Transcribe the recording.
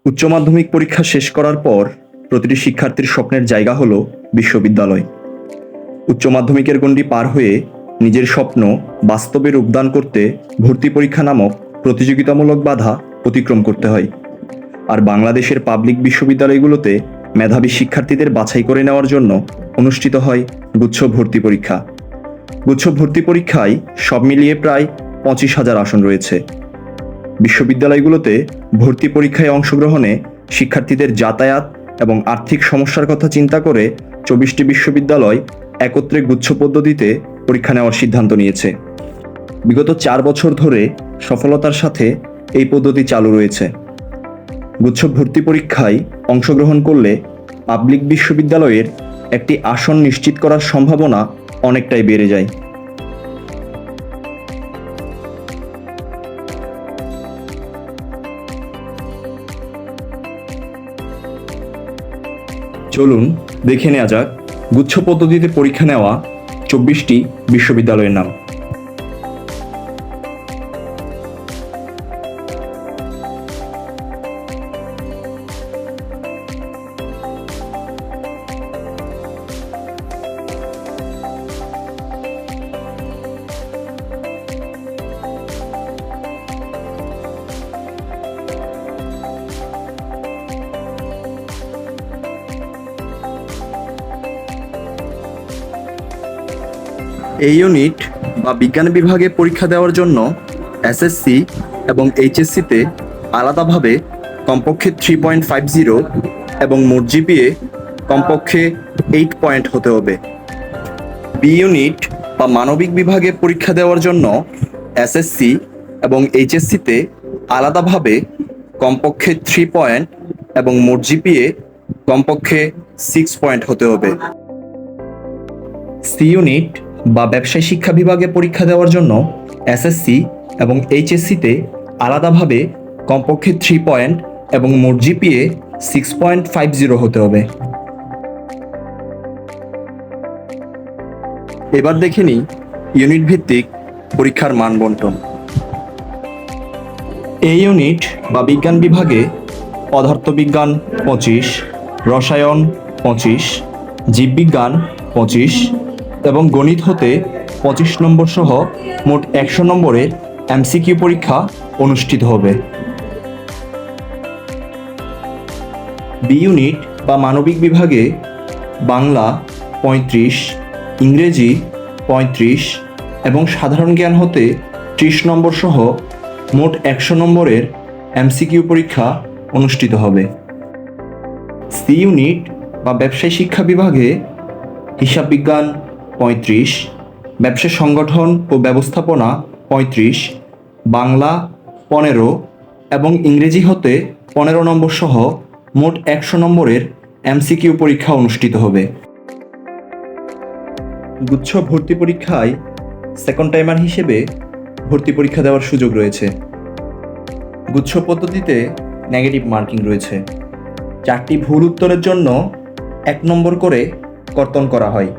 উচ্চ মাধ্যমিক পরীক্ষা শেষ করার পর প্রতিটি শিক্ষার্থীর স্বপ্নের জায়গা হলো বিশ্ববিদ্যালয়। উচ্চ মাধ্যমিকের গণ্ডি পার হয়ে নিজের স্বপ্ন বাস্তবে রূপদান করতে ভর্তি পরীক্ষা নামক প্রতিযোগিতামূলক বাধা অতিক্রম করতে হয়। আর বাংলাদেশের পাবলিক বিশ্ববিদ্যালয়গুলোতে মেধাবী শিক্ষার্থীদের বাছাই করে নেওয়ার জন্য অনুষ্ঠিত হয় গুচ্ছ ভর্তি পরীক্ষা। গুচ্ছ ভর্তি পরীক্ষায় সব মিলিয়ে প্রায় 25,000 আসন রয়েছে। বিশ্ববিদ্যালয়গুলোতে ভর্তি পরীক্ষায় অংশগ্রহণে শিক্ষার্থীদের যাতায়াত এবং আর্থিক সমস্যার কথা চিন্তা করে 24টি বিশ্ববিদ্যালয় একত্রে গুচ্ছ পদ্ধতিতে পরীক্ষা নেওয়ার সিদ্ধান্ত নিয়েছে। বিগত 4 বছর ধরে সফলতার সাথে এই পদ্ধতি চালু রয়েছে। গুচ্ছ ভর্তি পরীক্ষায় অংশগ্রহণ করলে পাবলিক বিশ্ববিদ্যালয়ের একটি আসন নিশ্চিত করার সম্ভাবনা অনেকটাই বেড়ে যায়। চলুন দেখে নেওয়া যাক গুচ্ছ পদ্ধতিতে পরীক্ষা নেওয়া 24টি বিশ্ববিদ্যালয়ের নাম। এই ইউনিট বা বিজ্ঞান বিভাগে পরীক্ষা দেওয়ার জন্য এসএসসি এবং এইচএসসিতে আলাদাভাবে কমপক্ষে 3.50 এবং মোট জিপিএ কমপক্ষে 8 পয়েন্ট হতে হবে। বি ইউনিট বা মানবিক বিভাগে পরীক্ষা দেওয়ার জন্য এসএসসি এবং এইচএসসিতে আলাদাভাবে কমপক্ষে 3 পয়েন্ট এবং মোট জিপিএ কমপক্ষে 6 পয়েন্ট হতে হবে। সি ইউনিট বা ব্যবসায় শিক্ষা বিভাগে পরীক্ষা দেওয়ার জন্য এসএসসি এবং এইচএসসিতে আলাদাভাবে কমপক্ষে 3 পয়েন্ট এবং মোট জিপিএ 6.50 হতে হবে। এবার দেখে নিই ইউনিট ভিত্তিক পরীক্ষার মান বণ্টন। এই ইউনিট বা বিজ্ঞান বিভাগে পদার্থবিজ্ঞান 25, রসায়ন 25, জীববিজ্ঞান 25 এবং গণিত হতে 25 নম্বর সহ মোট 100 নম্বরের এমসিকিউ পরীক্ষা অনুষ্ঠিত হবে। বি ইউনিট বা মানবিক বিভাগে বাংলা 35, ইংরেজি 35 এবং সাধারণ জ্ঞান হতে 30 নম্বর সহ মোট 100 নম্বরের এমসিকিউ পরীক্ষা অনুষ্ঠিত হবে। সি ইউনিট বা ব্যবসায় শিক্ষা বিভাগে হিসাব বিজ্ঞান 35, ব্যবসা সংগঠন ও ব্যবস্থাপনা 35, বাংলা 15 এবং ইংরেজি হতে 15 নম্বর সহ মোট 100 নম্বরের এমসিকিউ পরীক্ষা অনুষ্ঠিত হবে। গুচ্ছ ভর্তি পরীক্ষায় সেকেন্ড টাইমার হিসেবে ভর্তি পরীক্ষা দেওয়ার সুযোগ রয়েছে। গুচ্ছ পদ্ধতিতে নেগেটিভ মার্কিং রয়েছে। 4টি ভুল উত্তরের জন্য 1 নম্বর করে কর্তন করা হয়।